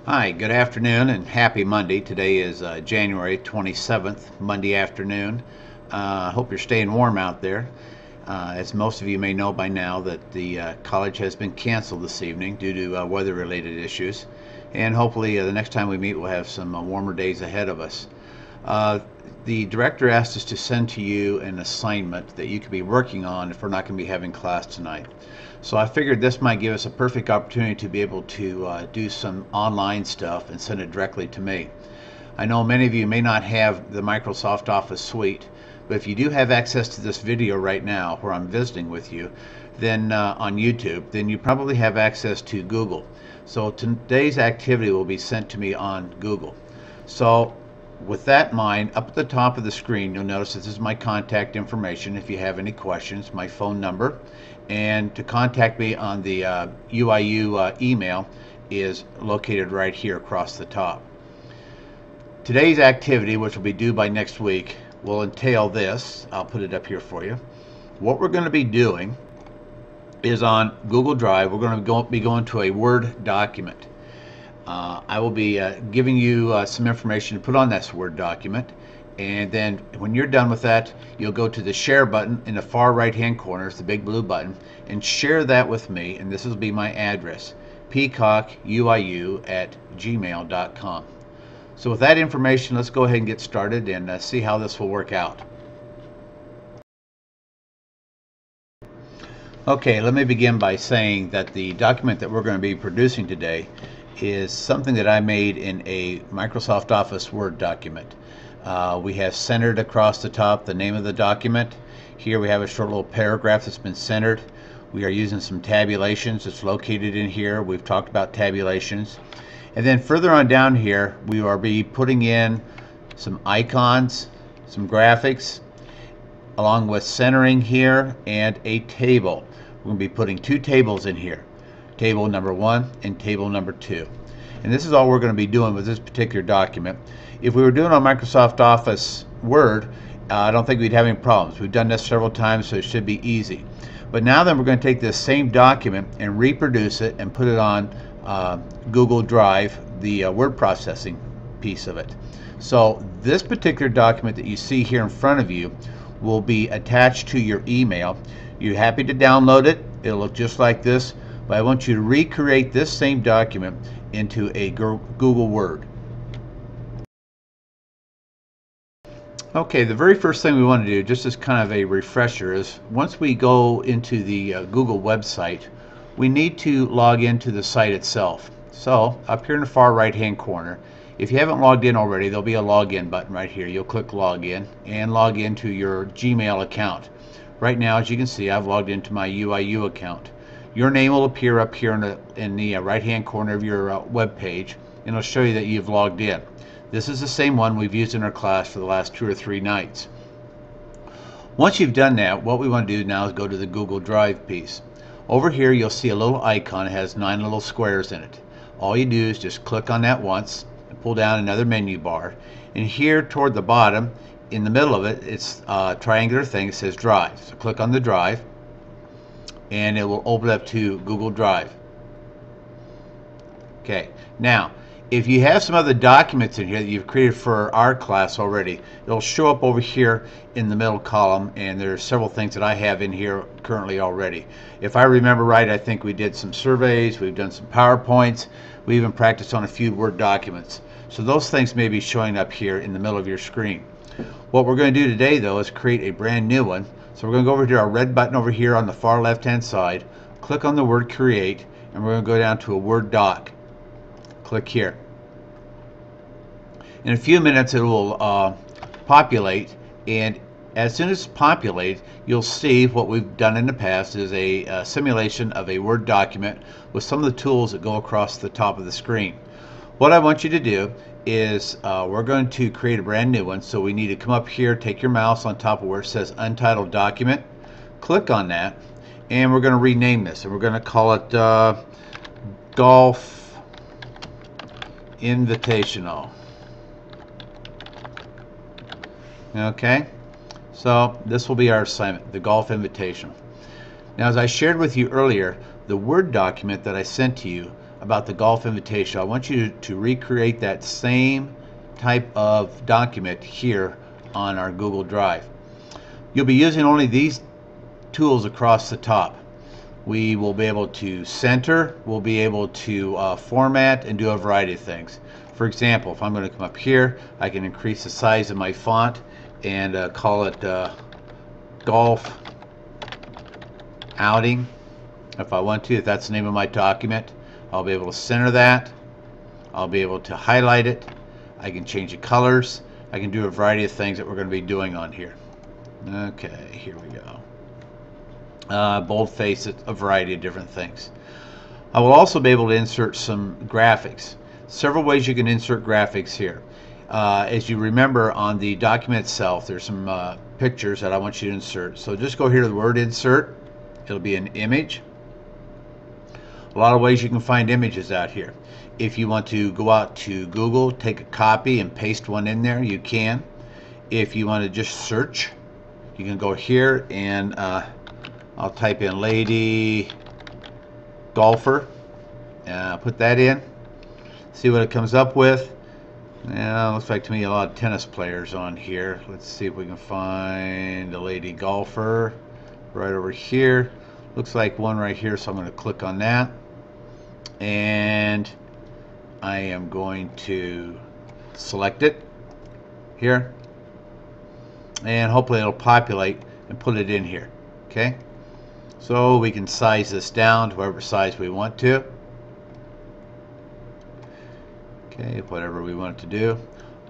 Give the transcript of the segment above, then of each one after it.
Hi, good afternoon and happy Monday. Today is January 27th, Monday afternoon. Hope you're staying warm out there. As most of you may know by now that the college has been canceled this evening due to weather-related issues. And hopefully the next time we meet we'll have some warmer days ahead of us. The director asked us to send to you an assignment that you could be working on if we're not going to be having class tonight. So I figured this might give us a perfect opportunity to be able to do some online stuff and send it directly to me. I know many of you may not have the Microsoft Office suite, but if you do have access to this video right now where I'm visiting with you, then on YouTube, then you probably have access to Google. So today's activity will be sent to me on Google. So with that in mind, up at the top of the screen you'll notice that this is my contact information if you have any questions, my phone number, and to contact me on the UIU email is located right here across the top. Today's activity, which will be due by next week, will entail this. I'll put it up here for you. What we're going to be doing is on Google Drive, we're going to be going to a Word document. I will be giving you some information to put on this Word document, and then when you're done with that you'll go to the share button in the far right hand corner. It's the big blue button, and share that with me, and this will be my address, peacockuiu@gmail.com. So with that information, let's go ahead and get started and see how this will work out. Okay, let me begin by saying that the document that we're going to be producing today is something that I made in a Microsoft Office Word document. We have centered across the top the name of the document. Here we have a short little paragraph that's been centered. We are using some tabulations. It's located in here. We've talked about tabulations. And then further on down here we will be putting in some icons, some graphics, along with centering here and a table. We're going to be putting two tables in here. Table number 1 and table number 2. And this is all we're going to be doing with this particular document. If we were doing on Microsoft Office Word, I don't think we'd have any problems. We've done this several times, so it should be easy. But now then we're going to take this same document and reproduce it and put it on Google Drive, the word processing piece of it. So this particular document that you see here in front of you will be attached to your email. You're happy to download it. It'll look just like this. But I want you to recreate this same document into a Google Word. Okay, the very first thing we want to do, just as kind of a refresher, is once we go into the Google website, we need to log into the site itself. So up here in the far right hand corner, if you haven't logged in already, there'll be a login button right here. You'll click login and log into your Gmail account. Right now, as you can see, I've logged into my UIU account. Your name will appear up here in the right hand corner of your web page, and it'll show you that you've logged in. This is the same one we've used in our class for the last 2 or 3 nights. Once you've done that, what we want to do now is go to the Google Drive piece. Over here you'll see a little icon. It has 9 little squares in it. All you do is just click on that once and pull down another menu bar, and here toward the bottom in the middle of it, it's a triangular thing. It says Drive. So click on the Drive and it will open up to Google Drive. Okay, now if you have some other documents in here that you've created for our class already, it'll show up over here in the middle column, and there are several things that I have in here currently already. If I remember right, I think we did some surveys, we've done some PowerPoints, we even practiced on a few Word documents. So those things may be showing up here in the middle of your screen. What we're going to do today though is create a brand new one. So we're going to go over to our red button over here on the far left hand side, click on the word create, and we're going to go down to a Word doc. Click here. In a few minutes it will populate, and as soon as it's populated you'll see what we've done in the past is a simulation of a Word document with some of the tools that go across the top of the screen. What I want you to do is we're going to create a brand new one, so we need to come up here, take your mouse on top of where it says Untitled Document, click on that, and we're going to rename this, and we're going to call it Golf Invitational. Okay, so this will be our assignment, the Golf Invitational. Now, as I shared with you earlier, the Word document that I sent to you about the Golf Invitational. I want you to recreate that same type of document here on our Google Drive. You'll be using only these tools across the top. We will be able to center, we'll be able to format and do a variety of things. For example, if I'm going to come up here, I can increase the size of my font and call it Golf Outing. If I want to, if that's the name of my document, I'll be able to center that. I'll be able to highlight it. I can change the colors. I can do a variety of things that we're going to be doing on here. Okay, here we go. Boldface it, a variety of different things. I will also be able to insert some graphics. Several ways you can insert graphics here. As you remember, on the document itself, there's some pictures that I want you to insert. So just go here to the word insert. It'll be an image. A lot of ways you can find images out here. If you want to go out to Google, take a copy and paste one in there, you can. If you want to just search, you can go here and I'll type in lady golfer. Put that in. See what it comes up with. Looks like to me a lot of tennis players on here. Let's see if we can find a lady golfer right over here. Looks like one right here, so I'm going to click on that. And I am going to select it here. And hopefully it'll populate and put it in here. Okay? So we can size this down to whatever size we want to. Okay, whatever we want it to do.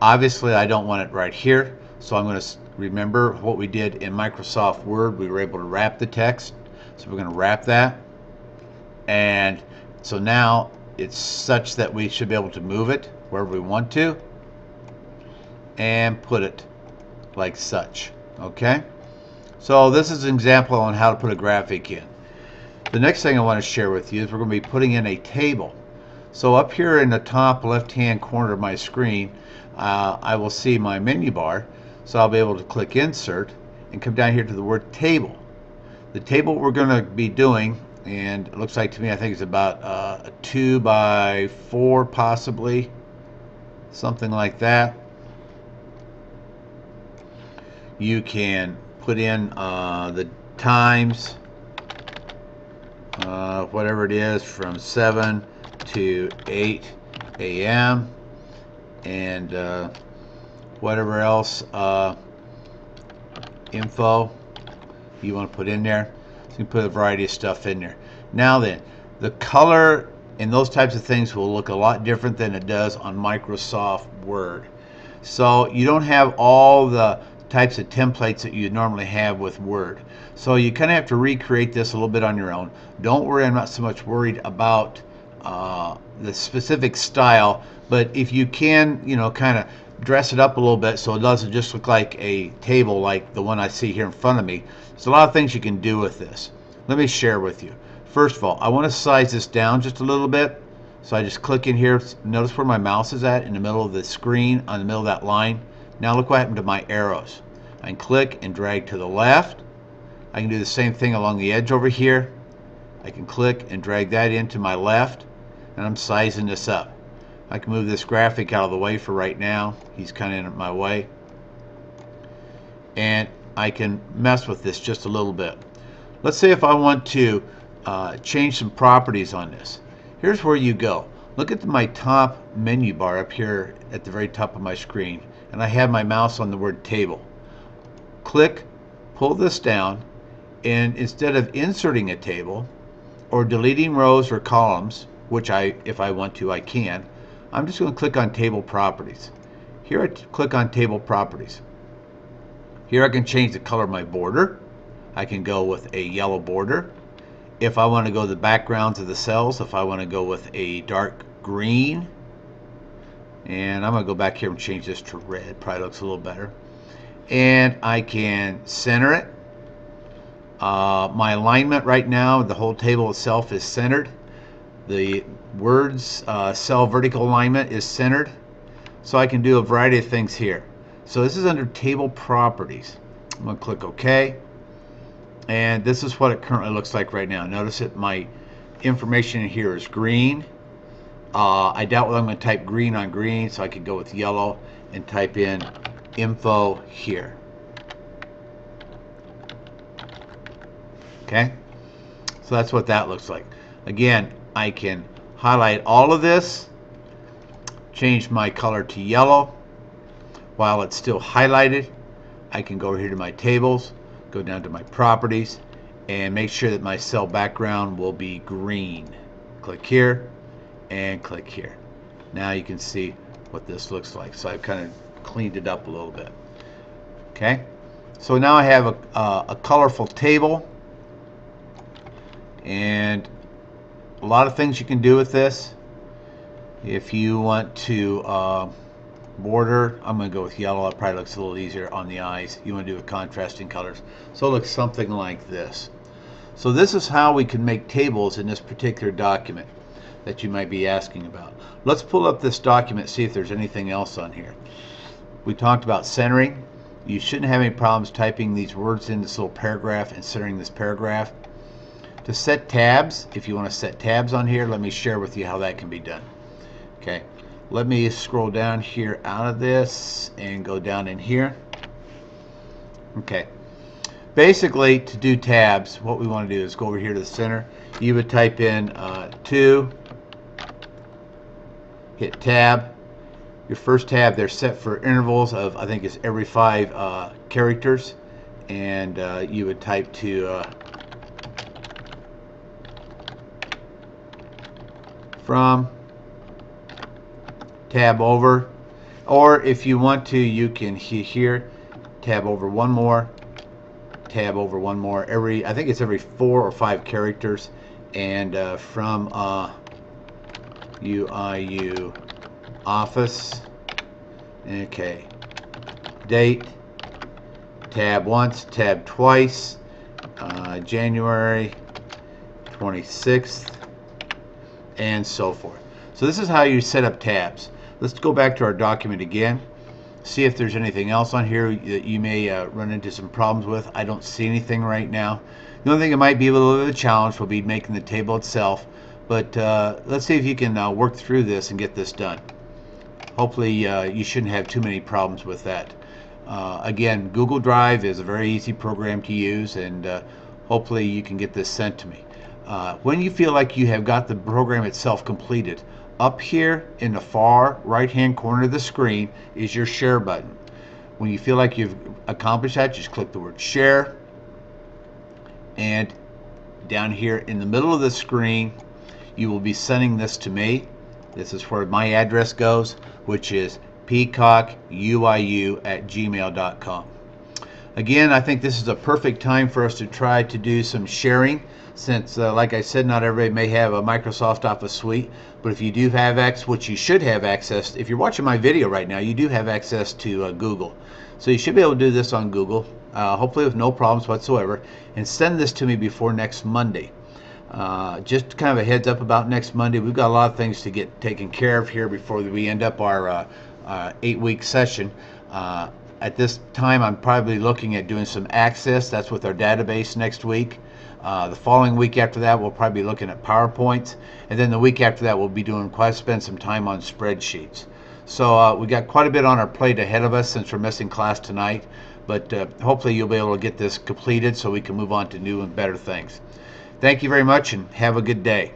Obviously, I don't want it right here, so I'm going to remember what we did in Microsoft Word. We were able to wrap the text, so we're going to wrap that. And so now it's such that we should be able to move it wherever we want to and put it like such. Okay? So this is an example on how to put a graphic in. The next thing I want to share with you is we're going to be putting in a table. So up here in the top left-hand corner of my screen, I will see my menu bar. So I'll be able to click Insert and come down here to the word Table. The table we're going to be doing, and it looks like to me, I think it's about a 2 by 4 possibly, something like that. You can put in the times, whatever it is, from 7 to 8 a.m. and whatever else info you want to put in there. So you can put a variety of stuff in there. Now then, the color and those types of things will look a lot different than it does on Microsoft Word. So you don't have all the types of templates that you normally have with Word. So you kind of have to recreate this a little bit on your own. Don't worry, I'm not so much worried about the specific style, but if you can, you know, kind of dress it up a little bit so it doesn't just look like a table like the one I see here in front of me. There's a lot of things you can do with this. Let me share with you. First of all, I want to size this down just a little bit. So I just click in here. Notice where my mouse is at in the middle of the screen, on the middle of that line. Now look what happened to my arrows. I can click and drag to the left. I can do the same thing along the edge over here. I can click and drag that into my left, and I'm sizing this up. I can move this graphic out of the way for right now. He's kind of in my way. And I can mess with this just a little bit. Let's say if I want to change some properties on this. Here's where you go. Look at my top menu bar up here at the very top of my screen, and I have my mouse on the word table. Click, pull this down, and instead of inserting a table or deleting rows or columns, which if I want to, I can, I'm just going to click on Table Properties. Here I click on Table Properties. Here I can change the color of my border. I can go with a yellow border. If I want to go to the backgrounds of the cells, if I want to go with a dark green, and I'm going to go back here and change this to red, probably looks a little better. And I can center it. My alignment right now, the whole table itself is centered. The words cell vertical alignment is centered. So I can do a variety of things here. So this is under Table Properties. I'm going to click OK. And this is what it currently looks like right now. Notice that my information in here is green. I doubt whether I'm going to type green on green, so I could go with yellow and type in info here. Okay, so that's what that looks like. Again, I can highlight all of this, change my color to yellow. While it's still highlighted, I can go over here to my tables, go down to my properties, and make sure that my cell background will be green. Click here and click here. Now you can see what this looks like. So I've kind of cleaned it up a little bit. Okay, so now I have a colorful table, and a lot of things you can do with this. If you want to border, I'm going to go with yellow. It probably looks a little easier on the eyes. You want to do with contrasting colors. So it looks something like this. So this is how we can make tables in this particular document that you might be asking about. Let's pull up this document, see if there's anything else on here. We talked about centering. You shouldn't have any problems typing these words in this little paragraph and centering this paragraph. To set tabs, if you want to set tabs on here, let me share with you how that can be done. Okay, let me scroll down here out of this and go down in here. Okay, basically to do tabs, what we want to do is go over here to the center. You would type in 2, hit tab. Your first tab, they're set for intervals of, I think it's every 5 characters, and you would type to from, tab over, or if you want to, you can here tab over one more, tab over one more, I think it's every 4 or 5 characters, and from UIU Office. Okay, date, tab once, tab twice, January 26th, and so forth. So this is how you set up tabs. Let's go back to our document again, see if there's anything else on here that you may run into some problems with. I don't see anything right now. The only thing that might be a little bit of a challenge will be making the table itself, but let's see if you can work through this and get this done. Hopefully you shouldn't have too many problems with that. Again, Google Drive is a very easy program to use, and hopefully you can get this sent to me. When you feel like you have got the program itself completed, up here in the far right hand corner of the screen is your share button. When you feel like you've accomplished that, just click the word share, and down here in the middle of the screen you will be sending this to me. This is where my address goes, which is peacockuiu@gmail.com. Again, I think this is a perfect time for us to try to do some sharing, since like I said, not everybody may have a Microsoft Office suite, but if you do have access, which you should have access, if you're watching my video right now, you do have access to Google. So you should be able to do this on Google, hopefully with no problems whatsoever, and send this to me before next Monday. Just kind of a heads up about next Monday, we've got a lot of things to get taken care of here before we end up our 8-week session. At this time, I'm probably looking at doing some Access. That's with our database next week. The following week after that, we'll probably be looking at PowerPoints, and then the week after that, we'll be spend some time on spreadsheets. So we got quite a bit on our plate ahead of us since we're missing class tonight, but hopefully you'll be able to get this completed so we can move on to new and better things. Thank you very much, and have a good day.